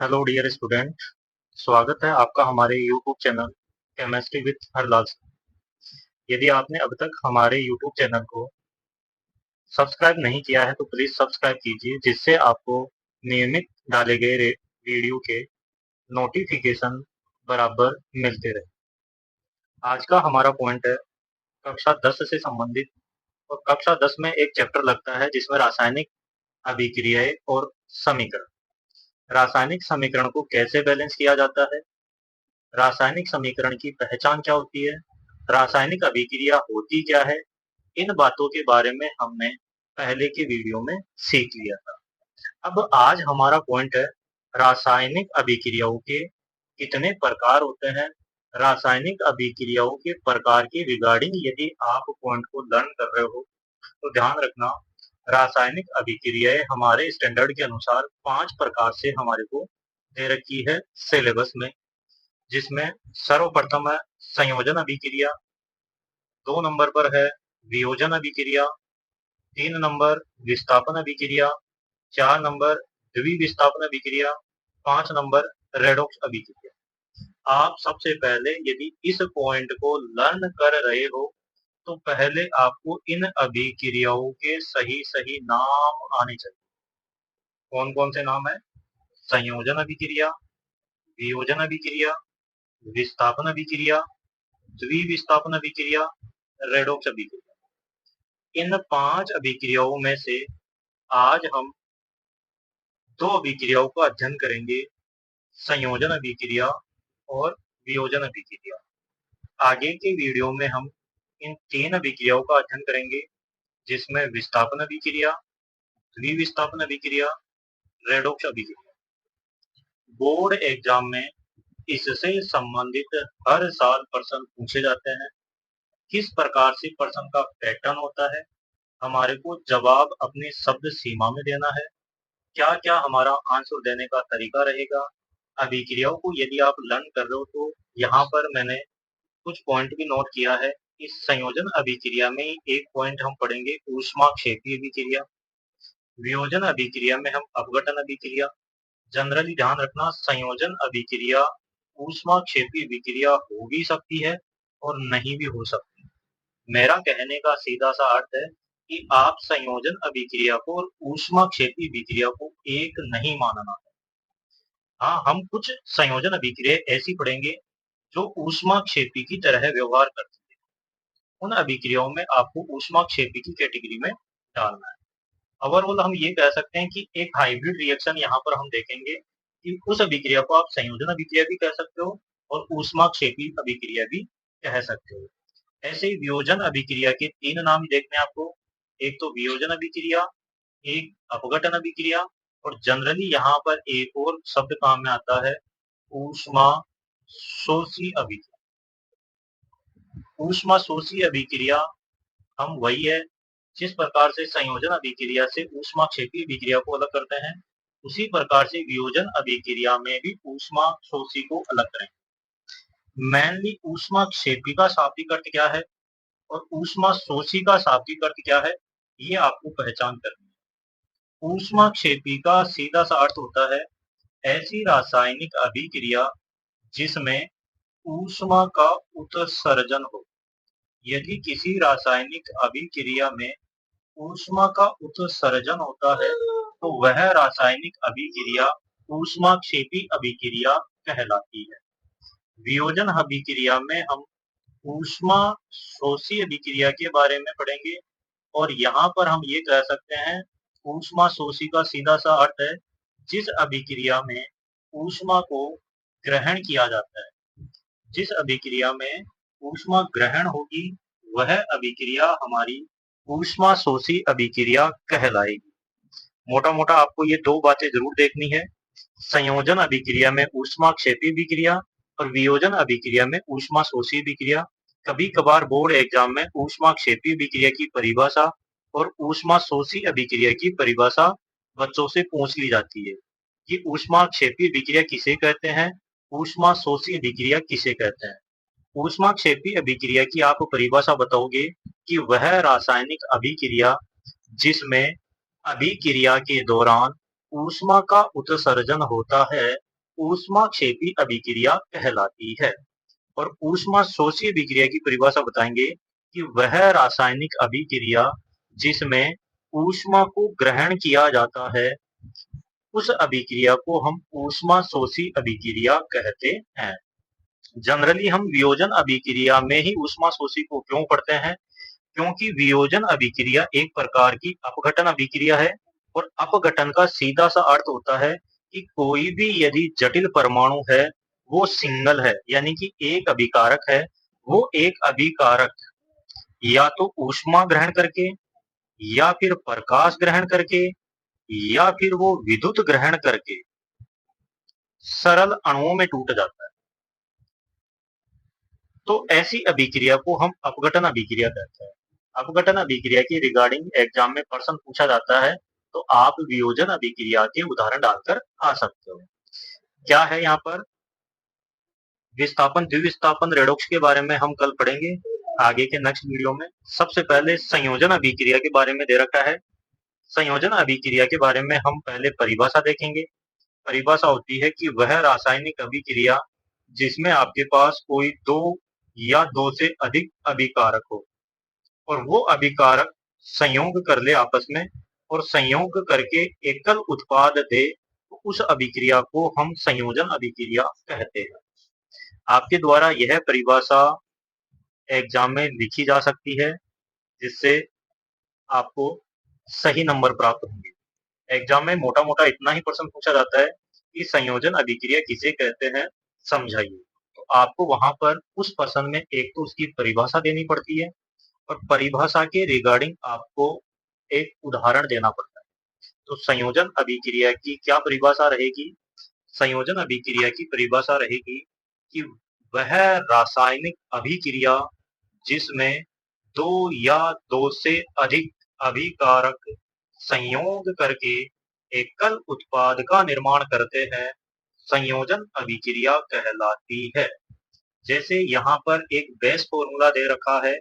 Hello dear student. स्वागत है आपका हमारे YouTube channel chemistry with Harlal से। यदि आपने अब तक हमारे यूट्यूब चैनल को सब्सक्राइब नहीं किया है तो प्लीज सब्सक्राइब कीजिए, जिससे आपको नियमित डाले गए वीडियो के नोटिफिकेशन बराबर मिलते रहे। आज का हमारा पॉइंट है कक्षा 10 से संबंधित। और कक्षा 10 में एक चैप्टर लगता है जिसमें रासायनिक अभिक्रियाएं और समीकरण। रासायनिक समीकरण को कैसे बैलेंस किया जाता है, रासायनिक समीकरण की पहचान क्या होती है, रासायनिक अभिक्रिया होती क्या है, इन बातों के बारे में हमने पहले के वीडियो में सीख लिया था। अब आज हमारा पॉइंट है रासायनिक अभिक्रियाओं के कितने प्रकार होते हैं। रासायनिक अभिक्रियाओं के प्रकार के रिगार्डिंग यदि आप पॉइंट को लर्न कर रहे हो तो ध्यान रखना, रासायनिक अभिक्रियाएं हमारे स्टैंडर्ड के अनुसार 5 प्रकार से हमारे को दे रखी है सिलेबस में, जिसमें सर्वप्रथम है संयोजन अभिक्रिया, 2 नंबर पर है वियोजन अभिक्रिया, 3 नंबर विस्थापन अभिक्रिया, 4 नंबर द्विविस्थापन अभिक्रिया, 5 नंबर रेडॉक्स अभिक्रिया। आप सबसे पहले यदि इस पॉइंट को लर्न कर रहे हो तो पहले आपको इन अभिक्रियाओं के सही सही नाम आने चाहिए। कौन कौन से नाम है? संयोजन अभिक्रिया, वियोजन अभिक्रिया, विस्थापन अभिक्रिया, द्विविस्थापन अभिक्रिया, रेडॉक्स अभिक्रिया। इन 5 अभिक्रियाओं में से आज हम 2 अभिक्रियाओं का अध्ययन करेंगे, संयोजन अभिक्रिया और वियोजन अभिक्रिया। आगे के वीडियो में हम इन 3 अभिक्रियाओं का अध्ययन करेंगे, जिसमें विस्थापन अभिक्रिया, द्विविस्थापन अभिक्रिया, रेडॉक्स अभिक्रिया। बोर्ड एग्जाम में इससे संबंधित हर साल प्रश्न पूछे जाते हैं। किस प्रकार से प्रश्न का पैटर्न होता है, हमारे को जवाब अपने शब्द सीमा में देना है, क्या क्या हमारा आंसर देने का तरीका रहेगा। अभिक्रियाओं को यदि आप लर्न कर रहे हो तो यहाँ पर मैंने कुछ पॉइंट भी नोट किया है। इस संयोजन अभिक्रिया में एक पॉइंट हम पढ़ेंगे ऊष्माक्षेपी अभिक्रिया, वियोजन अभिक्रिया में हम अपघटन अभिक्रिया। जनरली ध्यान रखना, संयोजन अभिक्रिया ऊष्माक्षेपी अभिक्रिया हो भी सकती है और नहीं भी हो सकती। मेरा कहने का सीधा सा अर्थ है कि आप संयोजन अभिक्रिया को और ऊष्माक्षेपी अभिक्रिया को एक नहीं मानना है। हाँ, हम कुछ संयोजन अभिक्रिया ऐसी पढ़ेंगे जो ऊष्माक्षेपी की तरह व्यवहार करती है। उन अभिक्रियाओं में आपको ऊष्माक्षेपी की कैटेगरी में डालना है। ओवरऑल हम ये कह सकते हैं कि एक हाइब्रिड रिएक्शन यहाँ पर हम देखेंगे कि उस अभिक्रिया को आप संयोजन अभिक्रिया भी कह सकते हो और ऊष्माक्षेपी अभिक्रिया भी कह सकते हो। ऐसे ही वियोजन अभिक्रिया के 3 नाम देखने आपको, एक तो वियोजन अभिक्रिया, एक अपघटन अभिक्रिया और जनरली यहाँ पर एक और शब्द काम में आता है ऊष्मा शोषी अभिक्रिया। ऊष्मा शोषी अभिक्रिया हम वही है जिस प्रकार से संयोजन अभिक्रिया से ऊष्माक्षेपी अभिक्रिया को अलग करते हैं, उसी प्रकार से वियोजन अभिक्रिया में भी ऊष्मा शोषी को अलग करेंगे। मेनली ऊष्माक्षेपी का शाब्दिक अर्थ क्या है और ऊष्मा शोषी का शाब्दिक अर्थ क्या है, ये आपको पहचान करनी है। ऊष्माक्षेपी का सीधा सा अर्थ होता है ऐसी रासायनिक अभिक्रिया जिसमें ऊष्मा का उत्सर्जन हो। यदि किसी रासायनिक अभिक्रिया में ऊष्मा का उत्सर्जन होता है तो वह रासायनिक अभिक्रिया ऊष्माक्षेपी अभिक्रिया कहलाती है। वियोजन अभिक्रिया में हम ऊष्मा शोषी अभिक्रिया के बारे में पढ़ेंगे और यहाँ पर हम ये कह सकते हैं ऊष्मा शोषी का सीधा सा अर्थ है जिस अभिक्रिया में ऊष्मा को ग्रहण किया जाता है। जिस अभिक्रिया में ऊष्मा ग्रहण होगी वह अभिक्रिया हमारी ऊष्मा शोषी अभिक्रिया कहलाएगी। मोटा मोटा आपको ये 2 बातें जरूर देखनी है, संयोजन अभिक्रिया में ऊष्माक्षेपी अभिक्रिया और वियोजन अभिक्रिया में ऊष्मा शोषी अभिक्रिया। कभी कभार बोर्ड एग्जाम में ऊष्माक्षेपी अभिक्रिया की परिभाषा और ऊष्मा शोषी अभिक्रिया की परिभाषा बच्चों से पूछ ली जाती है कि ऊष्माक्षेपी अभिक्रिया किसे कहते हैं, ऊष्मा शोषी अभिक्रिया किसे कहते हैं। ऊष्माक्षेपी अभिक्रिया की आप परिभाषा बताओगे कि वह रासायनिक अभिक्रिया जिसमें अभिक्रिया के दौरान ऊष्मा का उत्सर्जन होता है ऊष्माक्षेपी अभिक्रिया कहलाती है। और ऊष्मा शोषी अभिक्रिया की परिभाषा बताएंगे कि वह रासायनिक अभिक्रिया जिसमें ऊष्मा को ग्रहण किया जाता है, उस अभिक्रिया को हम ऊष्मा शोषी अभिक्रिया कहते हैं। जनरली हम वियोजन अभिक्रिया में ही ऊष्मा शोषी को क्यों पढ़ते हैं? क्योंकि वियोजन अभिक्रिया एक प्रकार की अपघटन अभिक्रिया है, और अपघटन का सीधा सा अर्थ होता है कि कोई भी यदि जटिल परमाणु है वो सिंगल है, यानी कि एक अभिकारक है, वो एक अभिकारक या तो ऊष्मा ग्रहण करके, या फिर प्रकाश ग्रहण करके, या फिर वो विद्युत ग्रहण करके सरल अणुओं में टूट जाता है। तो ऐसी अभिक्रिया को हम अपघटन अभिक्रिया कहते हैं। अपघटन अभिक्रिया की रिगार्डिंग एग्जाम में प्रश्न पूछा जाता है, तो आप वियोजन अभिक्रिया के उदाहरण डालकर आ सकते हो। क्या है यहाँ पर? विस्थापन द्विविस्थापन रेडॉक्स के बारे में हम कल पढ़ेंगे आगे के नेक्स्ट वीडियो में। सबसे पहले संयोजन अभिक्रिया के बारे में दे रखा है। संयोजन अभिक्रिया के बारे में हम पहले परिभाषा देखेंगे। परिभाषा होती है कि वह रासायनिक अभिक्रिया जिसमें आपके पास कोई दो या दो से अधिक अभिकारक हो, और वो अभिकारक संयोग कर ले आपस में, और संयोग करके एकल उत्पाद दे, तो उस अभिक्रिया को हम संयोजन अभिक्रिया कहते हैं। आपके द्वारा यह परिभाषा एग्जाम में लिखी जा सकती है, जिससे आपको सही नंबर प्राप्त होंगे। एग्जाम में मोटा मोटा इतना ही प्रश्न पूछा जाता है कि संयोजन अभिक्रिया किसे कहते हैं, समझाइए। तो आपको वहां पर उस प्रश्न में एक तो उसकी परिभाषा देनी पड़ती है, और परिभाषा के रिगार्डिंग आपको एक उदाहरण देना पड़ता है। तो संयोजन अभिक्रिया की क्या परिभाषा रहेगी? संयोजन अभिक्रिया की परिभाषा रहेगी कि वह रासायनिक अभिक्रिया जिसमें दो या दो से अधिक अभिकारक संयोग करके एकल उत्पाद का निर्माण करते हैं, संयोजन अभिक्रिया कहलाती है। जैसे यहाँ पर एक बेस फॉर्मूला दे रखा है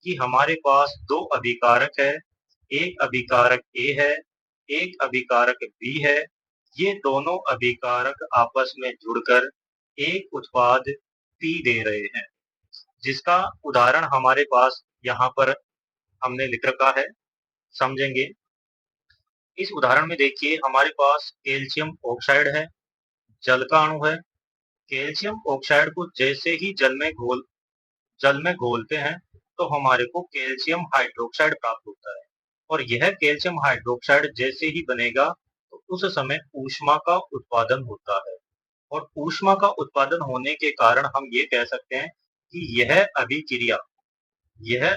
कि हमारे पास दो अभिकारक है, एक अभिकारक ए है, एक अभिकारक बी है। ये दोनों अभिकारक आपस में जुड़कर एक उत्पाद पी दे रहे हैं, जिसका उदाहरण हमारे पास यहाँ पर हमने लिख रखा है, समझेंगे। इस उदाहरण में देखिए हमारे पास कैल्शियम ऑक्साइड है, जल का अणु है। कैल्शियम ऑक्साइड को जैसे ही जल में घोलते हैं, तो हमारे को कैल्शियम हाइड्रोक्साइड प्राप्त होता है। और यह कैल्शियम हाइड्रोक्साइड जैसे ही बनेगा, तो उस समय ऊष्मा का उत्पादन होता है। और ऊष्मा का उत्पादन होने के कारण हम ये कह सकते हैं कि यह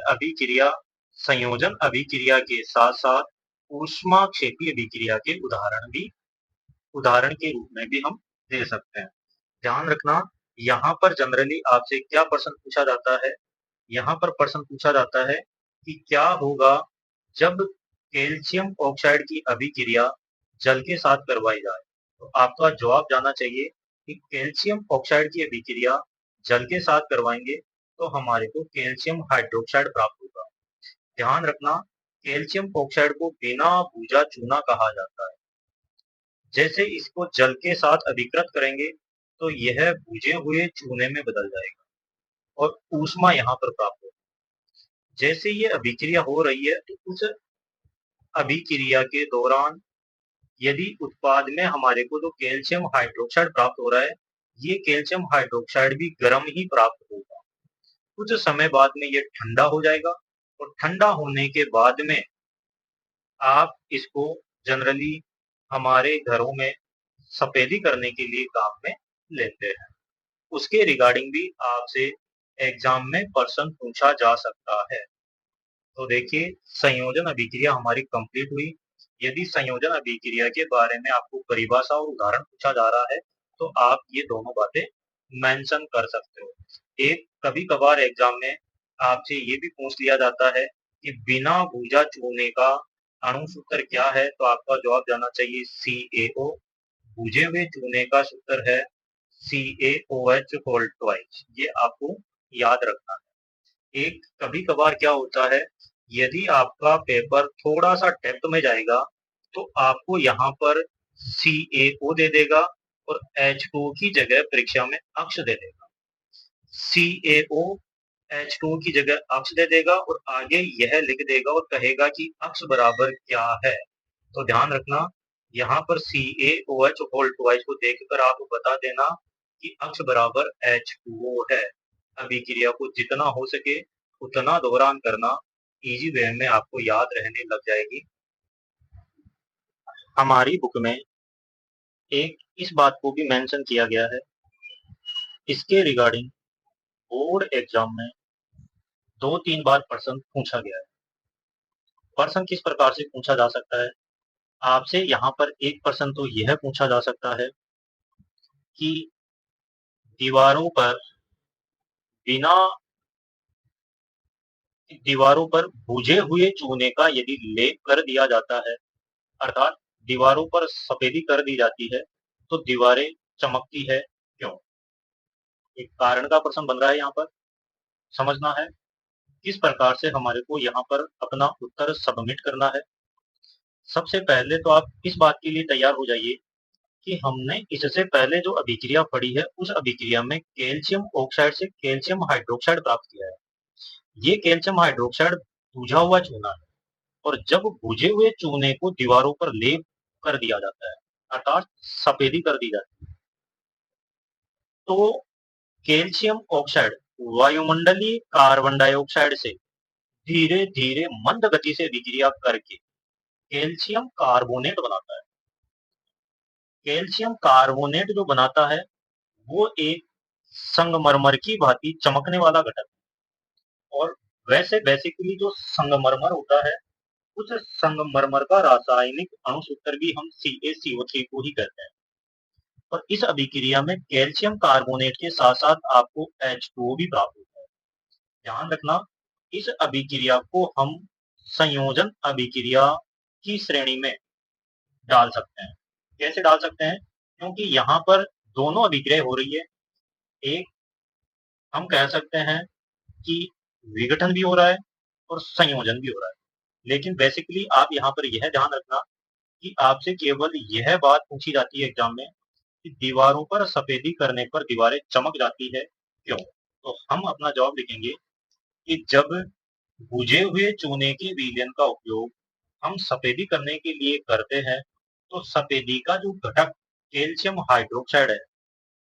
अभिक्रिया संयोजन अभिक्रिया के साथ साथ ऊष्माक्षेपी अभिक्रिया के उदाहरण के रूप में भी हम दे सकते हैं। ध्यान रखना, यहाँ पर जनरली आपसे क्या प्रश्न पूछा जाता है? यहाँ पर प्रश्न पूछा जाता है कि क्या होगा जब कैल्शियम ऑक्साइड की अभिक्रिया जल के साथ करवाई जाए। तो आपका जवाब जाना चाहिए कि कैल्शियम ऑक्साइड की अभिक्रिया जल के साथ करवाएंगे, तो हमारे को कैल्शियम हाइड्रोक्साइड प्राप्त होगा। ध्यान रखना, कैल्शियम ऑक्साइड को बिना भूजा चूना कहा जाता है। जैसे इसको जल के साथ अभिकृत करेंगे, तो यह भुजे हुए चूने में बदल जाएगा, और ऊष्मा यहाँ पर प्राप्त होगी। जैसे ये अभिक्रिया हो रही है, तो उस अभिक्रिया के दौरान यदि उत्पाद में हमारे को जो कैल्शियम हाइड्रोक्साइड प्राप्त हो रहा है, ये कैल्शियम हाइड्रोक्साइड भी गर्म ही प्राप्त होगा। कुछ समय बाद में ये ठंडा हो जाएगा, और ठंडा होने के बाद में आप इसको जनरली हमारे घरों में सफेदी करने के लिए काम में लेते हैं। उसके रिगार्डिंग भी आपसे एग्जाम में प्रश्न पूछा जा सकता है। तो देखिए, संयोजन अभिक्रिया हमारी कंप्लीट हुई। यदि संयोजन अभिक्रिया के बारे में आपको परिभाषा और उदाहरण पूछा जा रहा है, तो आप ये दोनों बातें मेंशन कर सकते हो। एक कभी कभार एग्जाम में आपसे ये भी पूछ लिया जाता है कि बिना भूजा चूने का अणु सूत्र क्या है, तो आपका जवाब जाना चाहिए CaO। भुजे हुए चूने का सूत्र है CaOH होल ट्वाइस। ये आपको याद रखना है। एक कभी कभार क्या होता है, यदि आपका पेपर थोड़ा सा डेप्थ में जाएगा, तो आपको यहाँ पर CaO दे देगा, और H2O की जगह परीक्षा में अक्ष दे देगा। CaO H2O की जगह अक्ष दे देगा और आगे यह लिख देगा और कहेगा कि अक्ष बराबर क्या है। तो ध्यान रखना, यहाँ पर CaOH होल ट्वाइस को देखकर आप बता देना कि अक्ष बराबर H2O है। अभिक्रिया को जितना हो सके उतना दोहरान करना, इजी वे में आपको याद रहने लग जाएगी। हमारी बुक में एक इस बात को भी मेंशन किया गया है, इसके रिगार्डिंग बोर्ड एग्जाम में 2-3 बार प्रश्न पूछा गया है। प्रश्न किस प्रकार से पूछा जा सकता है? आपसे यहाँ पर एक प्रश्न तो यह पूछा जा सकता है कि दीवारों पर बिना दीवारों पर बुझे हुए चूने का यदि लेप कर दिया जाता है, अर्थात दीवारों पर सफेदी कर दी जाती है, तो दीवारें चमकती है क्यों? एक कारण का प्रश्न बन रहा है, यहाँ पर समझना है किस प्रकार से हमारे को यहाँ पर अपना उत्तर सबमिट करना है। सबसे पहले तो आप इस बात के लिए तैयार हो जाइए कि हमने इससे पहले जो अभिक्रिया पढ़ी है, उस अभिक्रिया में कैल्शियम ऑक्साइड से कैल्शियम हाइड्रोक्साइड प्राप्त किया है। ये कैल्शियम हाइड्रोक्साइड बुझा हुआ चूना है और जब बुझे हुए चूने को दीवारों पर लेप कर दिया जाता है, अर्थात सफेदी कर दी जाती है, तो कैल्शियम ऑक्साइड वायुमंडलीय कार्बन डाइऑक्साइड से धीरे धीरे मंद गति से विक्रिया करके कैल्शियम कार्बोनेट बनाता है। कैल्शियम कार्बोनेट जो बनाता है वो एक संगमरमर की भांति चमकने वाला घटक है। और वैसे बेसिकली जो संगमरमर होता है, उस संगमरमर का रासायनिक अणु सूत्र भी हम CaCO3 को ही कहते हैं। और इस अभिक्रिया में कैल्शियम कार्बोनेट के साथ साथ आपको H2O भी प्राप्त होता है। ध्यान रखना, इस अभिक्रिया को हम संयोजन अभिक्रिया की श्रेणी में डाल सकते हैं। कैसे डाल सकते हैं? क्योंकि यहाँ पर दोनों अभिक्रिया हो रही है। एक हम कह सकते हैं कि विघटन भी हो रहा है और संयोजन भी हो रहा है, लेकिन बेसिकली आप यहाँ पर यह ध्यान रखना कि आपसे केवल यह बात पूछी जाती है एग्जाम में कि दीवारों पर सफेदी करने पर दीवारें चमक जाती है क्यों? तो हम अपना जवाब लिखेंगे कि जब बुझे हुए चूने के विलयन का उपयोग हम सफेदी करने के लिए करते हैं, तो सफेदी का जो घटक कैल्शियम हाइड्रोक्साइड है,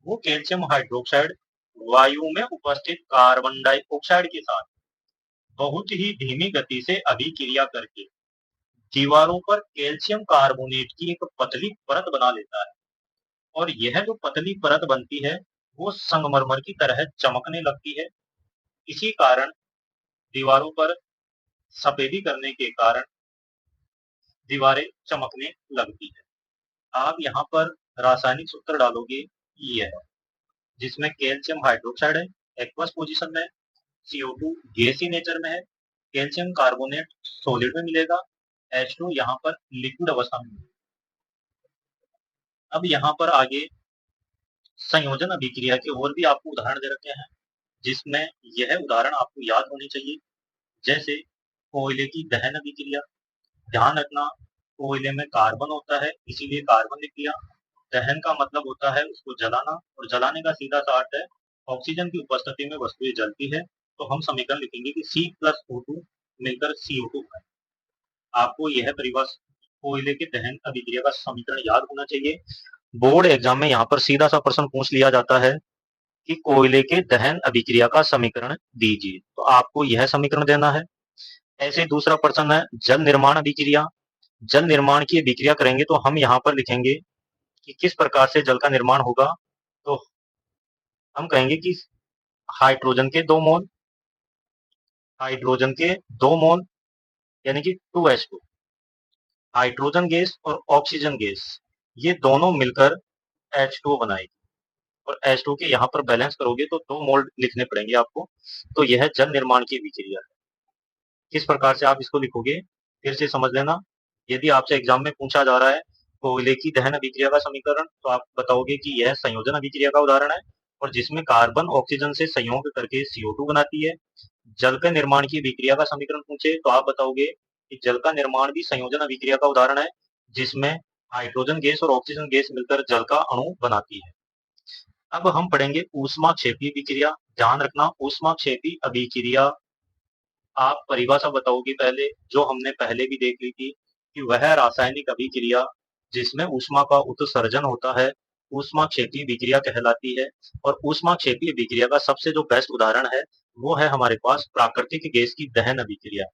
वो कैल्शियम हाइड्रोक्साइड वायु में उपस्थित कार्बन डाइऑक्साइड के साथ बहुत ही धीमी गति से अभिक्रिया करके दीवारों पर कैल्शियम कार्बोनेट की एक पतली परत बना लेता है। और यह जो पतली परत बनती है वो संगमरमर की तरह चमकने लगती है। इसी कारण दीवारों पर सफेदी करने के कारण दीवारें चमकने लगती है। आप यहाँ पर रासायनिक सूत्र डालोगे यह है, जिसमें कैल्शियम हाइड्रोक्साइड है, एक्वस पोजीशन में, CO2 गैसी नेचर में है, कैल्शियम कार्बोनेट सॉलिड में मिलेगा, H2 यहाँ पर लिक्विड अवस्था में मिलेगा। अब यहाँ पर आगे संयोजन अभिक्रिया के और भी आपको उदाहरण दे रखे हैं, जिसमें यह उदाहरण आपको याद होनी चाहिए, जैसे कोयले की दहन अभिक्रिया। ध्यान रखना, कोयले में कार्बन होता है, इसीलिए कार्बन लिख दिया। दहन का मतलब होता है उसको जलाना, और जलाने का सीधा सा अर्थ है ऑक्सीजन की उपस्थिति में वस्तुएं जलती है। तो हम समीकरण लिखेंगे कि C+O2 मिलकर CO2 है। आपको यह परिभाषा कोयले के दहन अभिक्रिया का समीकरण याद होना चाहिए। बोर्ड एग्जाम में यहाँ पर सीधा सा प्रश्न पूछ लिया जाता है कि कोयले के दहन अभिक्रिया का समीकरण दीजिए, तो आपको यह समीकरण देना है। ऐसे दूसरा प्रश्न है जल निर्माण अभिक्रिया। जल निर्माण की अभिक्रिया करेंगे तो हम यहाँ पर लिखेंगे कि किस प्रकार से जल का निर्माण होगा। तो हम कहेंगे कि हाइड्रोजन के 2 मोल यानी कि 2H2, हाइड्रोजन गैस और ऑक्सीजन गैस, ये दोनों मिलकर H2O बनाएगी। और H2 के यहाँ पर बैलेंस करोगे तो 2 मोल लिखने पड़ेंगे आपको। तो यह जल निर्माण की अभिक्रिया है। किस प्रकार से आप इसको लिखोगे फिर से समझ लेना। यदि आपसे एग्जाम में पूछा जा रहा है कोयले की दहन अभिक्रिया का समीकरण, तो आप बताओगे कि यह संयोजन अभिक्रिया का उदाहरण है और जिसमें कार्बन ऑक्सीजन से संयोग करके CO2 बनाती है। जल के निर्माण की अभिक्रिया का समीकरण पूछे तो आप बताओगे कि जल का निर्माण भी संयोजन अभिक्रिया का उदाहरण है, जिसमें हाइड्रोजन गैस और ऑक्सीजन गैस मिलकर जल का अणु बनाती है। अब हम पढ़ेंगे ऊष्माक्षेपी अभिक्रिया। ध्यान रखना, ऊष्माक्षेपी अभिक्रिया आप परिभाषा बताओगे पहले, जो हमने पहले भी देख ली थी कि वह रासायनिक अभिक्रिया जिसमें ऊष्मा का उत्सर्जन होता है, ऊष्माक्षेपी अभिक्रिया कहलाती है। और ऊष्माक्षेपी अभिक्रिया का सबसे जो बेस्ट उदाहरण है वो है हमारे पास प्राकृतिक गैस की दहन अभिक्रिया।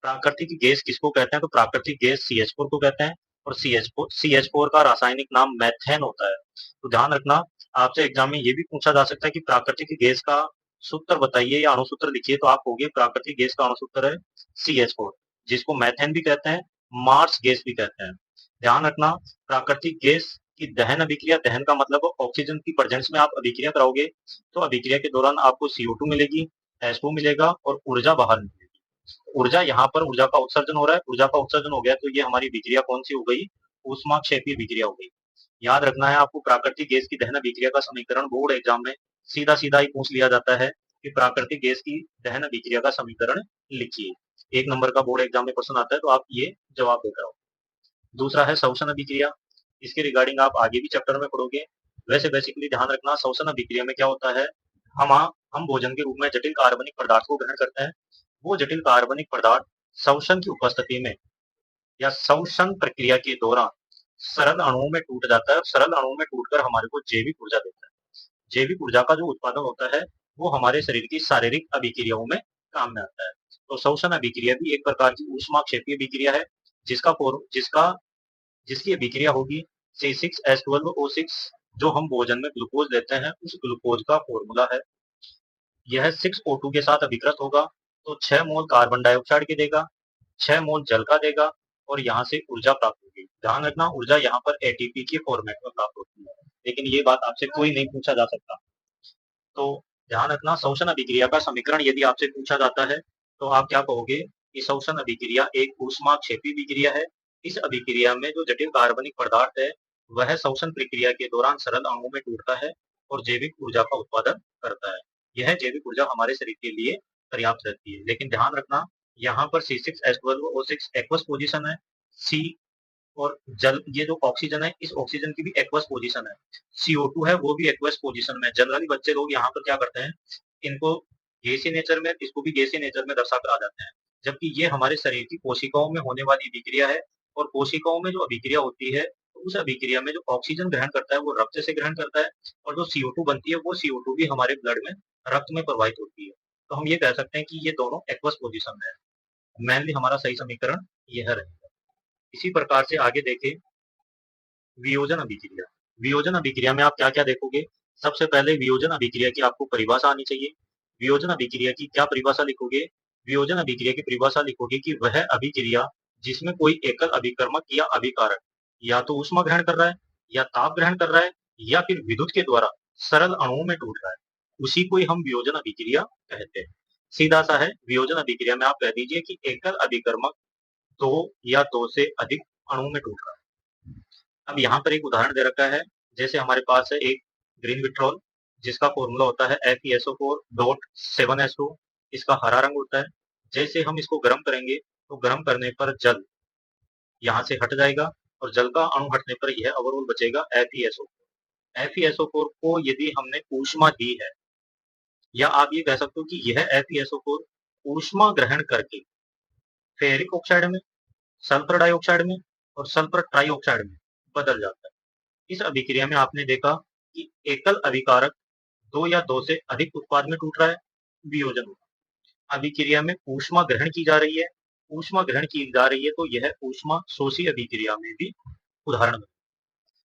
प्राकृतिक गैस किसको कहते हैं? तो प्राकृतिक गैस CH4 को कहते हैं, और CH4 का रासायनिक नाम मैथेन होता है। तो ध्यान रखना, आपसे एग्जाम में ये भी पूछा जा सकता है कि प्राकृतिक गैस का सूत्र बताइए या अणुसूत्र लिखिए, तो आप कहोगे प्राकृतिक गैस का अणुसूत्र है CH4, जिसको मैथेन भी कहते हैं, मार्स गैस भी कहते हैं। ध्यान रखना, प्राकृतिक गैस की दहन अभिक्रिया, दहन का मतलब ऑक्सीजन की प्रेजेंस में आप अभिक्रिया कराओगे तो अभिक्रिया के दौरान आपको CO2 मिलेगी, H2 मिलेगा और ऊर्जा बाहर निकलेगी। ऊर्जा, यहाँ पर ऊर्जा का उत्सर्जन हो रहा है, ऊर्जा का उत्सर्जन हो गया तो ये हमारी अभिक्रिया कौन सी हो गई? ऊष्माक्षेपी अभिक्रिया हो गई। याद रखना है आपको, प्राकृतिक गैस की दहन अभिक्रिया का समीकरण बोर्ड एग्जाम में सीधा सीधा ही पूछ लिया जाता है कि प्राकृतिक गैस की दहन अभिक्रिया का समीकरण लिखिए। 1 नंबर का बोर्ड एग्जाम में क्वेश्चन आता है तो आप ये जवाब देकर आओ। दूसरा है श्वसन अभिक्रिया। इसके रिगार्डिंग आप आगे भी चैप्टर में पढ़ोगे। वैसे बेसिकली ध्यान रखना, श्वसन अभिक्रिया में क्या होता है, हम हम भोजन के रूप में जटिल कार्बनिक पदार्थ को ग्रहण करते हैं। वो जटिल कार्बनिक पदार्थ श्वसन की उपस्थिति में या श्वसन प्रक्रिया के दौरान सरल अणुओं में टूट जाता है, सरल अणुओं में टूटकर हमारे को जैविक ऊर्जा देता है। जैविक ऊर्जा का जो उत्पादन होता है वो हमारे शरीर की शारीरिक अभिक्रियाओं में काम में आता है। तो श्वसन अभिक्रिया भी एक प्रकार की ऊष्माक्षेपी अभिक्रिया है, जिसका जिसकी अभिक्रिया होगी C6H12O6, जो हम भोजन में ग्लूकोज लेते हैं उस ग्लूकोज का फॉर्मूला है। यह 6O2 के साथ अभिकृत होगा तो 6 मोल कार्बन डाइऑक्साइड के देगा, 6 मोल जल का देगा और यहाँ से ऊर्जा प्राप्त होगी। ध्यान रखना, ऊर्जा यहाँ पर ATP के फॉर्मेट में प्राप्त होती है, लेकिन ये बात आपसे कोई नहीं पूछा जा सकता। तो ध्यान रखना, श्वसन अभिक्रिया का समीकरण यदि आपसे पूछा जाता है तो आप क्या कहोगे कि श्वसन अभिक्रिया एक ऊष्माक्षेपी अभिक्रिया है। इस अभिक्रिया में जो जटिल कार्बनिक पदार्थ है वह श्वसन प्रक्रिया के दौरान सरल अणुओं में टूटता है और जैविक ऊर्जा का उत्पादन करता है। यह जैविक ऊर्जा हमारे शरीर के लिए पर्याप्त रहती है। लेकिन ध्यान रखना, यहाँ पर C6H12O6 एक्वस पोजिशन है, सी और जल, ये जो ऑक्सीजन है इस ऑक्सीजन की भी एक्वस पोजीशन है, CO2 है वो भी एक्वस पोजीशन में। जनरली बच्चे लोग यहाँ पर क्या करते हैं, इनको गैसीय नेचर में, इसको भी गैसीय नेचर में दर्शा कर आ जाते हैं, जबकि ये हमारे शरीर की कोशिकाओं में होने वाली अभिक्रिया है। और कोशिकाओं में जो अभिक्रिया होती है उस अभिक्रिया में जो ऑक्सीजन ग्रहण करता है वो रक्त से ग्रहण करता है, और जो CO2 बनती है वो CO2 भी हमारे ब्लड में, रक्त में प्रवाहित होती है। तो हम ये कह सकते हैं कि ये दोनों एक्वस पोजीशन में है। मेनली हमारा सही समीकरण यह रहेगा। इसी प्रकार से आगे देखें, वियोजन अभिक्रिया। वियोजन अभिक्रिया में आप क्या-क्या देखोगे? सबसे पहले वियोजन अभिक्रिया की आपको परिभाषा आनी चाहिए। वियोजन अभिक्रिया की क्या परिभाषा लिखोगे? वियोजन अभिक्रिया की परिभाषा लिखोगे कि वह अभिक्रिया जिसमें कोई एकल अभिकर्मक या अभिकारक या तो ऊष्मा ग्रहण कर रहा है, या ताप ग्रहण कर रहा है, या फिर विद्युत के द्वारा सरल अणुओं में टूट रहा है, उसी को ही हम वियोजन अभिक्रिया कहते हैं। सीधा सा है, वियोजन अभिक्रिया में आप कह दीजिए कि एकल अभिकर्मक 2 या 2 से अधिक अणुओं में टूट रहा है। अब यहाँ पर एक उदाहरण दे रखा है, जैसे हमारे पास है एक ग्रीन विट्रोल जिसका फॉर्मूला होता है FeSO4.7H2, इसका हरा रंग होता है। जैसे हम इसको गर्म करेंगे तो गर्म करने पर जल यहाँ से हट जाएगा और जल का अणु हटने पर यह ओवरऑल बचेगा FeSO4। FeSO4 को यदि हमने ऊष्मा दी है, या आप ये कह सकते हो कि यह FeSO4 ऊष्मा ग्रहण करके फेरिक ऑक्साइड में, सल्फर डाइऑक्साइड में और सल्फर ट्राइऑक्साइड में बदल जाता है। इस अभिक्रिया में आपने देखा कि एकल अभिकारक 2 या 2 से अधिक उत्पाद में टूट रहा है, वियोजन होगा। अभिक्रिया में ऊष्मा ग्रहण की जा रही है, ऊष्मा ग्रहण की जा रही है तो यह ऊष्मा शोषी अभिक्रिया में भी उदाहरण है।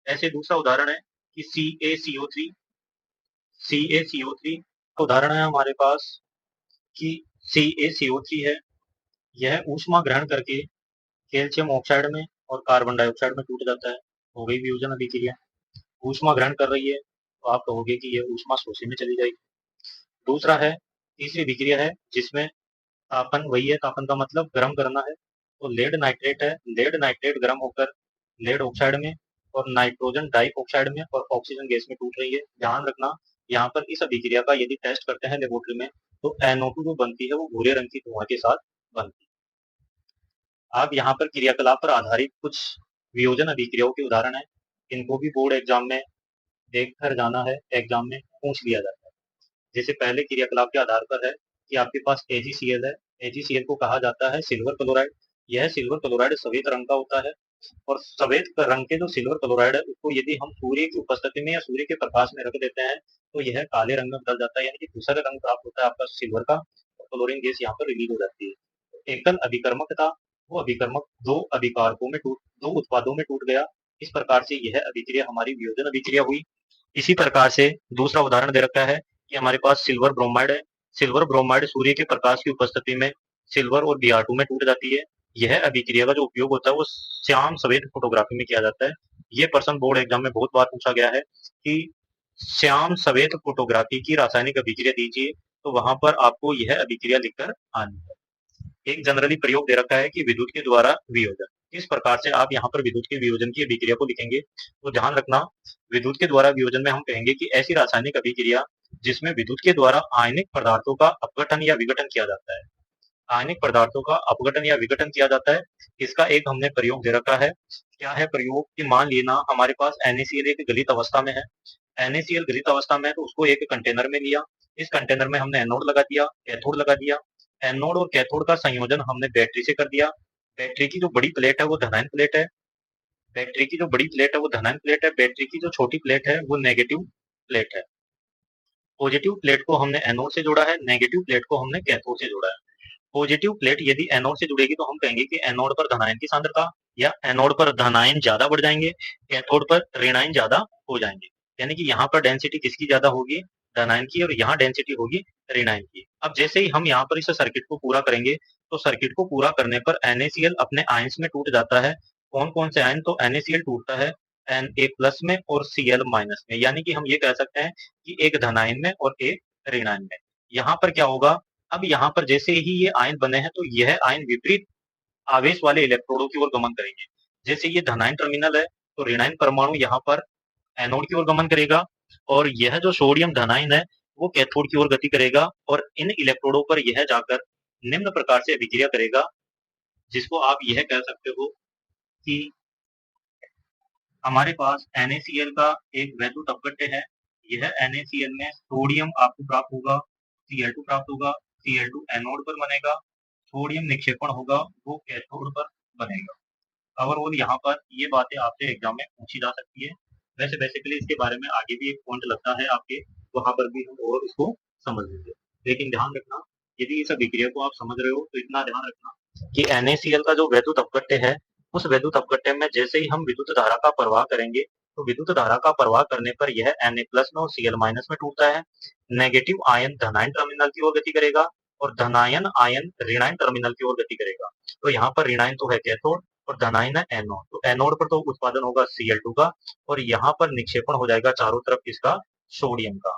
ऐसे दूसरा उदाहरण है कि CaCO3 उदाहरण है हमारे पास कि CaCO3 है, यह ऊष्मा ग्रहण करके कैल्शियम ऑक्साइड में और कार्बन डाइऑक्साइड में टूट जाता है, हो गई वियोजन अभिक्रिया। ऊष्मा ग्रहण कर रही है तो आप कहोगे कि यह ऊष्मा शोषी में चली जाएगी। दूसरा है, तीसरी अभिक्रिया है जिसमें तापन, वही है, तापन का मतलब गर्म करना है, तो लेड नाइट्रेट है, लेड नाइट्रेट गर्म होकर लेड ऑक्साइड में और नाइट्रोजन डाई ऑक्साइड में और ऑक्सीजन गैस में टूट रही है। ध्यान रखना, यहाँ पर इस अभिक्रिया का यदि टेस्ट करते हैं लेबोरेटरी में तो NO2 जो बनती है वो भूरे रंग की धुआं के साथ बनती है। आप यहाँ पर क्रियाकलाप पर आधारित कुछ वियोजन अभिक्रियाओं के उदाहरण है। इनको भी बोर्ड एग्जाम में देख कर जाना है, एग्जाम में पूछ लिया जाता है। जैसे पहले क्रियाकलाप के आधार पर है कि आपके पास AgCl है। AgCl को कहा जाता है सिल्वर क्लोराइड। यह सिल्वर क्लोराइड सफेद रंग का होता है और सफेद रंग के जो सिल्वर क्लोराइड है उसको यदि हम सूर्य की उपस्थिति में या सूर्य के प्रकाश में रख देते हैं तो यह काले रंग में बदल जाता है, यानी कि दूसरा रंग प्राप्त होता है आपका सिल्वर का, और क्लोरीन गैस यहाँ पर रिलीज हो जाती है। एकल अभिकर्मकता, वो अभिकर्मक दो अभिकारकों में दो उत्पादों में टूट गया। इस प्रकार से यह अभिक्रिया हमारी वियोजन अभिक्रिया हुई। इसी प्रकार से दूसरा उदाहरण दे रखा है कि हमारे पास सिल्वर ब्रोमाइड है। सिल्वर ब्रोमाइड सूर्य के प्रकाश की उपस्थिति में सिल्वर और Br2 में टूट जाती है। यह अभिक्रिया का जो उपयोग होता है वो श्याम सफेद फोटोग्राफी में किया जाता है। ये प्रश्न बोर्ड एग्जाम में बहुत बार पूछा गया है कि श्याम सफेद फोटोग्राफी की रासायनिक अभिक्रिया दीजिए, तो वहां पर आपको यह अभिक्रिया लिखकर आनी है। एक जनरली प्रयोग दे रखा है कि विद्युत के द्वारा वियोजन। इस प्रकार से आप यहाँ पर विद्युत के वियोजन की अभिक्रिया को लिखेंगे। तो ध्यान रखना, विद्युत के द्वारा वियोजन में हम कहेंगे कि ऐसी रासायनिक अभिक्रिया जिसमें विद्युत के द्वारा आयनिक पदार्थों का अपघटन या विघटन किया जाता है। आयनिक पदार्थों का अपघटन या विघटन किया जाता है। इसका एक हमने प्रयोग दे रखा है। क्या है प्रयोग कि मान लेना हमारे पास NaCl एक गलित अवस्था में है। NaCl गलित अवस्था में है तो उसको एक कंटेनर में लिया। इस कंटेनर में हमने एनोड लगा दिया, कैथोड लगा दिया। एनोड और कैथोड का संयोजन हमने बैटरी से कर दिया। बैटरी की जो बड़ी प्लेट है वो धनायन प्लेट है। बैटरी की जो बड़ी प्लेट है वो धनायन प्लेट है। बैटरी की जो छोटी प्लेट है वो नेगेटिव प्लेट है। पॉजिटिव प्लेट को हमने एनोड से जोड़ा है, नेगेटिव प्लेट को हमने कैथोड से जोड़ा है। पॉजिटिव प्लेट यदि एनोड से जुड़ेगी तो हम कहेंगे कि एनोड पर धनायन की सांद्रता, या एनोड पर धनायन ज्यादा बढ़ जाएंगे, कैथोड पर ऋणायन ज्यादा हो जाएंगे। यानी कि यहाँ पर डेंसिटी किसकी ज्यादा होगी, धनायन की, और यहाँ डेंसिटी होगी ऋणायन की। अब जैसे ही हम यहाँ पर इस सर्किट को पूरा करेंगे तो सर्किट को पूरा करने पर NaCl अपने आयंस में टूट जाता है। कौन कौन से आयन, तो NaCl टूटता है Na+ में और Cl- में। यानी कि हम ये कह सकते हैं कि एक धनायन में और एक ऋणायन में। यहाँ पर क्या होगा, अब यहाँ पर जैसे ही ये आयन बने हैं तो यह आयन विपरीत आवेश वाले इलेक्ट्रोडों की ओर गमन करेंगे। जैसे ये धनायन टर्मिनल है तो ऋणायन परमाणु यहाँ पर एनोड की ओर गमन करेगा, और यह जो सोडियम धनायन है वो कैथोड की ओर गति करेगा, और इन इलेक्ट्रोडों पर यह जाकर निम्न प्रकार से अभिक्रिया करेगा, जिसको आप यह कह सकते हो कि हमारे पास NaCl का एक वैद्युत अपघट्य है। यह NaCl में सोडियम आपको प्राप्त होगा, Cl2 प्राप्त होगा। Cl2 एनोड पर बनेगा, सोडियम निक्षेपण होगा, वो कैथोड पर बनेगा। ओवरऑल यहाँ पर ये बातें आपसे एग्जाम में पूछी जा सकती है। वैसे बेसिकली इसके बारे में आगे भी एक पॉइंट लगता है आपके, वहां पर भी हम और इसको समझ लेंगे। लेकिन ध्यान रखना, यदि इस अभिक्रिया को आप समझ रहे हो तो इतना ध्यान रखना कि NaCl का जो वैद्युत अपघट्य है, उस वैद्युत अपघट्य में जैसे ही हम विद्युत धारा का प्रवाह करेंगे तो विद्युत धारा का प्रवाह करने पर यह Na+ में और Cl- में टूटता है। नेगेटिव आयन धनायन टर्मिनल की ओर गति करेगा और धनायन आयन ऋणायन टर्मिनल की ओर गति करेगा। तो यहाँ पर ऋणायन तो है कैथोड और धनायन है एनोड। तो एनोड पर तो उत्पादन होगा Cl2 का, और यहाँ पर निक्षेपण हो जाएगा चारों तरफ किसका, सोडियम का।